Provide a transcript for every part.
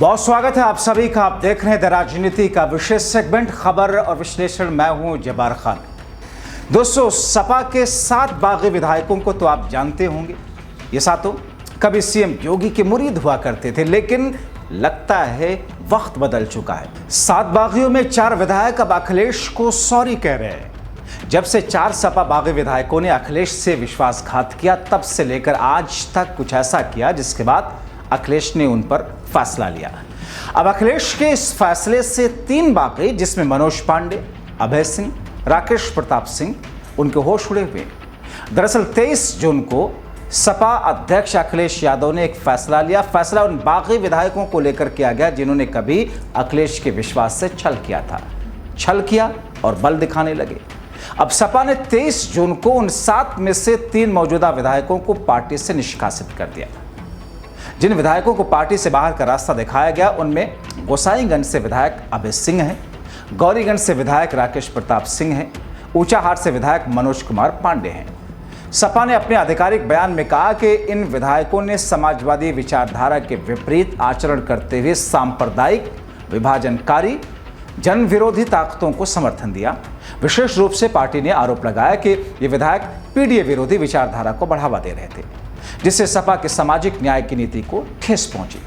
बहुत स्वागत है आप सभी का। आप देख रहे हैं द राजनीति का विशेष सेगमेंट खबर और विश्लेषण। मैं हूं जब्बार खान। दोस्तों, सपा के 7 बागी विधायकों को तो आप जानते होंगे। ये सातों कभी सीएम योगी के मुरीद हुआ करते थे, लेकिन लगता है वक्त बदल चुका है। 7 बागियों में 4 विधायक अब अखिलेश को सॉरी कह रहे हैं। जब से 4 सपा बागी विधायकों ने अखिलेश से विश्वासघात किया, तब से लेकर आज तक कुछ ऐसा किया जिसके बाद अखिलेश ने उन पर फैसला लिया। अब अखिलेश के इस फैसले से 3 बागी, जिसमें मनोज पांडे, अभय सिंह, राकेश प्रताप सिंह, उनके होश उड़े हुए। दरअसल 23 जून को सपा अध्यक्ष अखिलेश यादव ने एक फैसला लिया। फैसला उन बागी विधायकों को लेकर किया गया जिन्होंने कभी अखिलेश के विश्वास से छल किया था। छल किया और बल दिखाने लगे। अब सपा ने 23 जून को उन 7 में से 3 मौजूदा विधायकों को पार्टी से निष्कासित कर दिया। जिन विधायकों को पार्टी से बाहर का रास्ता दिखाया गया, उनमें गोसाईगंज से विधायक अभय सिंह हैं, गौरीगंज से विधायक राकेश प्रताप सिंह हैं, ऊंचाहार से विधायक मनोज कुमार पांडे हैं। सपा ने अपने आधिकारिक बयान में कहा कि इन विधायकों ने समाजवादी विचारधारा के विपरीत आचरण करते हुए सांप्रदायिक, विभाजनकारी, जन विरोधी ताकतों को समर्थन दिया। विशेष रूप से पार्टी ने आरोप लगाया कि ये विधायक पीडीए विरोधी विचारधारा को बढ़ावा दे रहे थे, जिससे सपा के सामाजिक न्याय की नीति को ठेस पहुंची।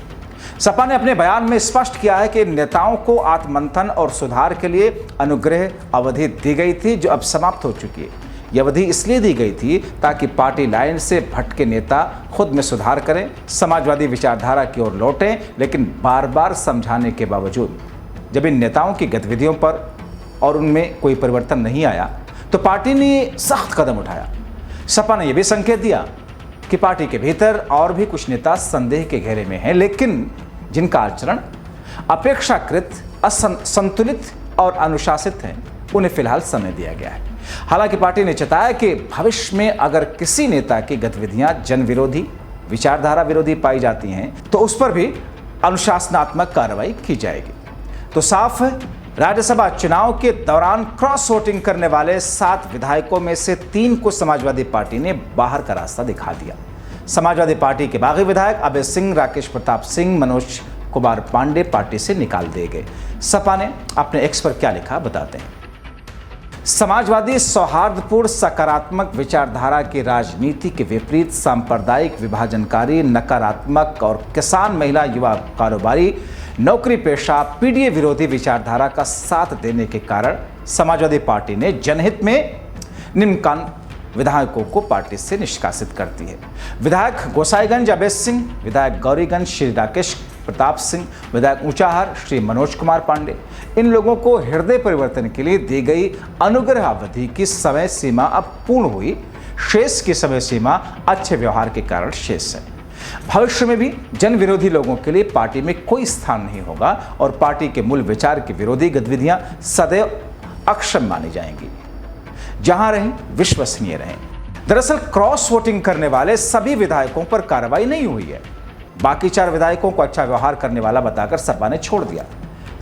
सपा ने अपने बयान में स्पष्ट किया है कि नेताओं को आत्ममंथन और सुधार के लिए अनुग्रह अवधि दी गई थी, जो अब समाप्त हो चुकी है। यह अवधि इसलिए दी गई थी ताकि पार्टी लाइन से भटके नेता खुद में सुधार करें, समाजवादी विचारधारा की ओर लौटें। लेकिन बार बार समझाने के बावजूद जब इन नेताओं की गतिविधियों पर और उनमें कोई परिवर्तन नहीं आया, तो पार्टी ने सख्त कदम उठाया। सपा ने यह भी संकेत दिया कि पार्टी के भीतर और भी कुछ नेता संदेह के घेरे में हैं, लेकिन जिनका आचरण अपेक्षाकृत असंतुलित और अनुशासित है, उन्हें फिलहाल समय दिया गया है। हालांकि पार्टी ने चेताया कि भविष्य में अगर किसी नेता की गतिविधियां जन विरोधी, विचारधारा विरोधी पाई जाती हैं, तो उस पर भी अनुशासनात्मक कार्रवाई की जाएगी। तो साफ है, राज्यसभा चुनाव के दौरान क्रॉस वोटिंग करने वाले 7 विधायकों में से 3 को समाजवादी पार्टी ने बाहर का रास्ता दिखा दिया। समाजवादी पार्टी के बागी विधायक अभय सिंह, राकेश प्रताप सिंह, मनोज कुमार पांडे पार्टी से निकाल दिए गए। सपा ने अपने एक्स पर क्या लिखा बताते हैं। समाजवादी सौहार्दपूर्ण सकारात्मक विचारधारा की राजनीति के विपरीत सांप्रदायिक, विभाजनकारी, नकारात्मक और किसान, महिला, युवा, कारोबारी, नौकरी पेशा, पीडीए विरोधी विचारधारा का साथ देने के कारण समाजवादी पार्टी ने जनहित में निम्नकान विधायकों को पार्टी से निष्कासित कर दी है। विधायक गोसाईगंज अभय सिंह, विधायक गौरीगंज श्री राकेश प्रताप सिंह, विधायक ऊंचाहार श्री मनोज कुमार पांडे। इन लोगों को हृदय परिवर्तन के लिए दी गई अनुग्रह अवधि की समय सीमा अब पूर्ण हुई। शेष की समय सीमा अच्छे व्यवहार के कारण शेष है। भविष्य में भी जन विरोधी लोगों के लिए पार्टी में कोई स्थान नहीं होगा और पार्टी के मूल विचार की विरोधी गतिविधियां सदैव अक्षम मानी जाएंगी। जहां रहें, विश्वसनीय रहें। दरअसल क्रॉस वोटिंग करने वाले सभी विधायकों पर कार्रवाई नहीं हुई है। बाकी 4 विधायकों को अच्छा व्यवहार करने वाला बताकर सपा ने छोड़ दिया।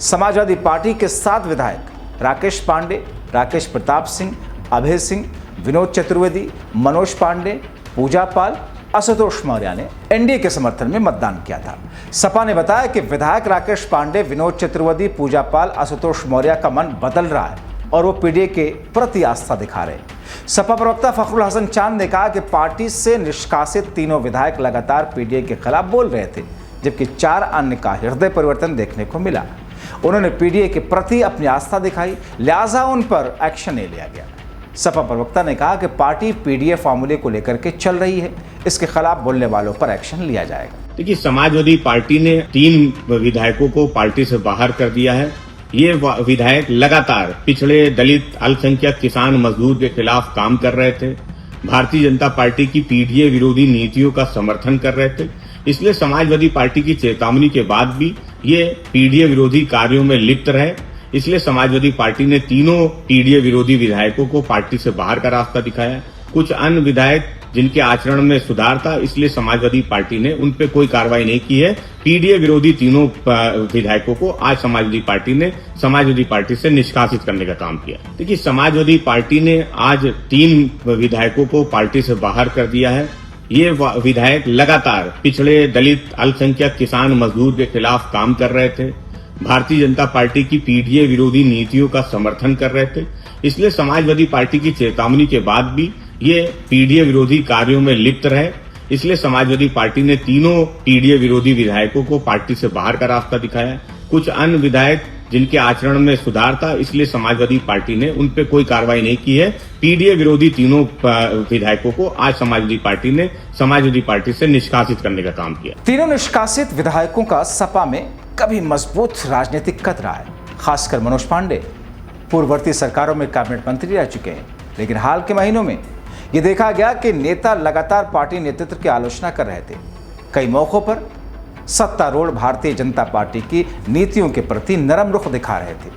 समाजवादी पार्टी के 7 विधायक राकेश पांडे, राकेश प्रताप सिंह, अभय सिंह, विनोद चतुर्वेदी, मनोज पांडे, पूजा पाल, आशुतोष मौर्य ने एनडीए के समर्थन में मतदान किया था। सपा ने बताया कि विधायक राकेश पांडे, विनोद चतुर्वेदी, पूजा पाल, आशुतोष मौर्य का मन बदल रहा है और वो पीडीए के प्रति आस्था दिखा रहे हैं। सपा प्रवक्ता फखरुल हसन चांद ने कहा कि पार्टी से निष्कासित तीनों विधायक लगातार पीडीए के खिलाफ बोल रहे थे, जबकि 4 अन्य का हृदय परिवर्तन देखने को मिला। उन्होंने पीडीए के प्रति अपनी आस्था दिखाई, लिहाजा उन पर एक्शन नहीं लिया गया। सपा प्रवक्ता ने कहा कि पार्टी पीडीए फार्मूले को लेकर के चल रही है, इसके खिलाफ बोलने वालों पर एक्शन लिया जाएगा। देखिए, समाजवादी पार्टी ने 3 विधायकों को पार्टी से बाहर कर दिया है। ये विधायक लगातार पिछड़े, दलित, अल्पसंख्यक, किसान, मजदूर के खिलाफ काम कर रहे थे। भारतीय जनता पार्टी की पीडीए विरोधी नीतियों का समर्थन कर रहे थे। इसलिए समाजवादी पार्टी की चेतावनी के बाद भी ये पीडीए विरोधी कार्यों में लिप्त रहे। इसलिए समाजवादी पार्टी ने तीनों पीडीए विरोधी विधायकों को पार्टी से बाहर का रास्ता दिखाया। कुछ अन्य विधायक जिनके आचरण में सुधार था, इसलिए समाजवादी पार्टी ने उन पे कोई कार्रवाई नहीं की है। पीडीए विरोधी तीनों विधायकों को आज समाजवादी पार्टी ने समाजवादी पार्टी से निष्कासित करने का काम किया। देखिए, समाजवादी पार्टी ने आज 3 विधायकों को पार्टी से बाहर कर दिया है। ये विधायक लगातार पिछड़े, दलित, अल्पसंख्यक, किसान, मजदूर के खिलाफ काम कर रहे थे। भारतीय जनता पार्टी की पीडीए विरोधी नीतियों का समर्थन कर रहे थे। इसलिए समाजवादी पार्टी की चेतावनी के बाद भी ये पीडीए विरोधी कार्यों में लिप्त रहे। इसलिए समाजवादी पार्टी ने तीनों पीडीए विरोधी विधायकों को पार्टी से बाहर का रास्ता दिखाया। कुछ अन्य विधायक जिनके आचरण में सुधार था, इसलिए समाजवादी पार्टी ने उन पे कोई कार्रवाई नहीं की है। पीडीए विरोधी तीनों विधायकों को आज समाजवादी पार्टी ने समाजवादी पार्टी से निष्कासित करने का काम किया। तीनों निष्कासित विधायकों का सपा में कभी मजबूत राजनीतिक कद रहा है। खासकर मनोज पांडे पूर्ववर्ती सरकारों में कैबिनेट मंत्री रह चुके हैं, लेकिन हाल के महीनों में यह देखा गया कि नेता लगातार पार्टी नेतृत्व की आलोचना कर रहे थे। कई मौकों पर सत्तारूढ़ भारतीय जनता पार्टी की नीतियों के प्रति नरम रुख दिखा रहे थे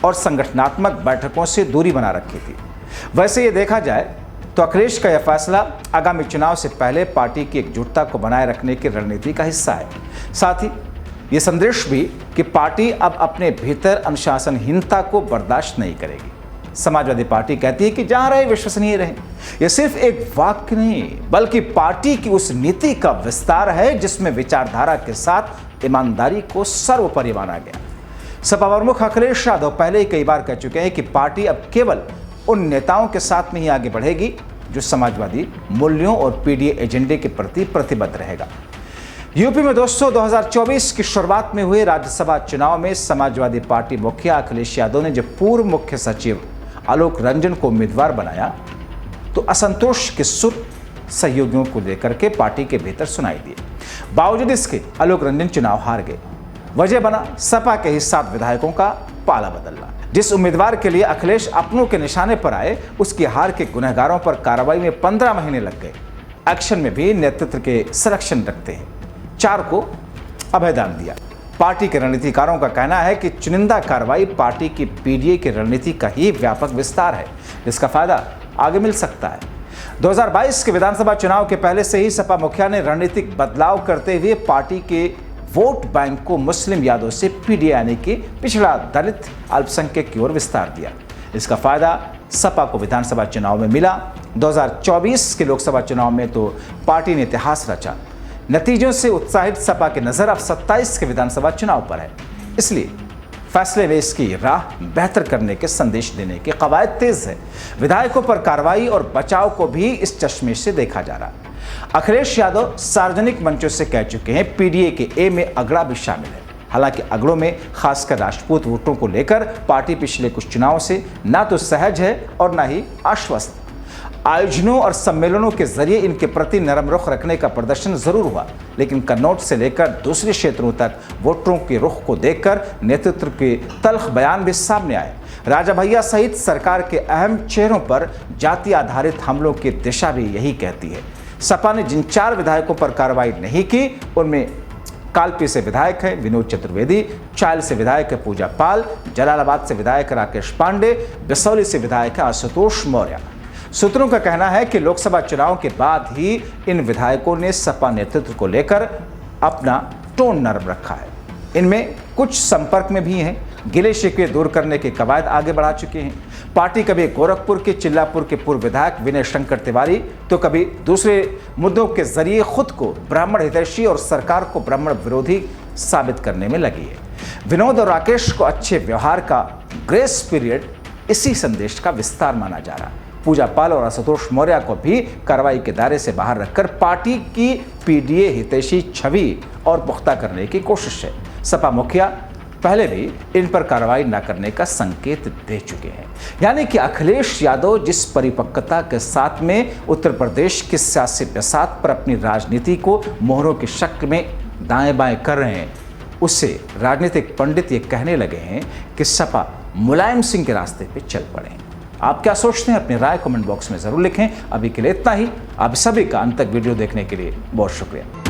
और संगठनात्मक बैठकों से दूरी बना रखी थी। वैसे ये देखा जाए तो अखिलेश का यह फैसला आगामी चुनाव से पहले पार्टी की एकजुटता को बनाए रखने की रणनीति का हिस्सा है। साथ ही ये संदेश भी कि पार्टी अब अपने भीतर अनुशासनहीनता को बर्दाश्त नहीं करेगी। समाजवादी पार्टी कहती है कि जहां रहे विश्वसनीय रहे। यह सिर्फ एक वाक्य नहीं, बल्कि पार्टी की उस नीति का विस्तार है जिसमें विचारधारा के साथ ईमानदारी को सर्वोपरि माना गया। सपा प्रमुख अखिलेश यादव पहले ही कई बार कह चुके हैं कि पार्टी अब केवल उन नेताओं के साथ में ही आगे बढ़ेगी जो समाजवादी मूल्यों और पीडीए एजेंडे के प्रति प्रतिबद्ध रहेगा। यूपी में दोस्तों 2024 की शुरुआत में हुए राज्यसभा चुनाव में समाजवादी पार्टी मुखिया अखिलेश यादव ने जब पूर्व मुख्य सचिव आलोक रंजन को उम्मीदवार बनाया तो असंतोष के सुर सहयोगियों को लेकर के पार्टी के भीतर सुनाई दिए। बावजूद इसके आलोक रंजन चुनाव हार गए। वजह बना सपा के ही 7 विधायकों का पाला बदलना। जिस उम्मीदवार के लिए अखिलेश अपनों के निशाने पर आए, उसकी हार के गुनहगारों पर कार्रवाई में 15 महीने लग गए। एक्शन में भी नेतृत्व के संरक्षण रखते हैं। 4 को अभयदान दिया। पार्टी के रणनीतिकारों का कहना है कि चुनिंदा कार्रवाई पार्टी की पीडीए की रणनीति का ही व्यापक विस्तार है, जिसका फायदा आगे मिल सकता है। 2022 के विधानसभा चुनाव के पहले से ही सपा मुखिया ने रणनीतिक बदलाव करते हुए पार्टी के वोट बैंक को मुस्लिम यादव से पीडीए यानी कि पिछड़ा, दलित, अल्पसंख्यक की ओर विस्तार दिया। इसका फायदा सपा को विधानसभा चुनाव में मिला। 2024 के लोकसभा चुनाव में तो पार्टी ने इतिहास रचा। नतीजों से उत्साहित सपा की नजर अब 27 के विधानसभा चुनाव पर है। इसलिए फैसले में इसकी राह बेहतर करने के संदेश देने की कवायद तेज है। विधायकों पर कार्रवाई और बचाव को भी इस चश्मे से देखा जा रहा है। अखिलेश यादव सार्वजनिक मंचों से कह चुके हैं पीडीए के ए में अगड़ा भी शामिल है। हालांकि अगड़ों में खासकर राजपूत वोटों को लेकर पार्टी पिछले कुछ चुनावों से ना तो सहज है और ना ही आश्वस्त। आयोजनों और सम्मेलनों के जरिए इनके प्रति नरम रुख रखने का प्रदर्शन जरूर हुआ, लेकिन कन्नौज से लेकर दूसरे क्षेत्रों तक वोटरों के रुख को देखकर नेतृत्व के तल्ख बयान भी सामने आए। राजा भैया सहित सरकार के अहम चेहरों पर जाति आधारित हमलों की दिशा भी यही कहती है। सपा ने जिन 4 विधायकों पर कार्रवाई नहीं की, उनमें कालपी से विधायक है विनोद चतुर्वेदी, चायल से विधायक है पूजा पाल, जलालाबाद से विधायक राकेश पांडे, बिसौली से विधायक है आशुतोष मौर्य। सूत्रों का कहना है कि लोकसभा चुनाव के बाद ही इन विधायकों ने सपा नेतृत्व को लेकर अपना टोन नरम रखा है। इनमें कुछ संपर्क में भी हैं, गिले शिकवे दूर करने के कवायद आगे बढ़ा चुके हैं। पार्टी कभी गोरखपुर के चिल्लापुर के पूर्व विधायक विनय शंकर तिवारी तो कभी दूसरे मुद्दों के जरिए खुद को ब्राह्मण हितैषी और सरकार को ब्राह्मण विरोधी साबित करने में लगी है। विनोद और राकेश को अच्छे व्यवहार का ग्रेस पीरियड इसी संदेश का विस्तार माना जा रहा है। पूजा पाल और आशुतोष मौर्य को भी कार्रवाई के दायरे से बाहर रखकर पार्टी की पीडीए हितैषी छवि और पुख्ता करने की कोशिश है। सपा मुखिया पहले भी इन पर कार्रवाई न करने का संकेत दे चुके हैं। यानी कि अखिलेश यादव जिस परिपक्वता के साथ में उत्तर प्रदेश के सियासी बिसात पर अपनी राजनीति को मोहरों की शक्ल में दाएं बाएं कर रहे हैं, उससे राजनीतिक पंडित ये कहने लगे हैं कि सपा मुलायम सिंह के रास्ते पे चल पड़े। आप क्या सोचते हैं? अपनी राय कमेंट बॉक्स में जरूर लिखें। अभी के लिए इतना ही। आप सभी का अंत तक वीडियो देखने के लिए बहुत शुक्रिया।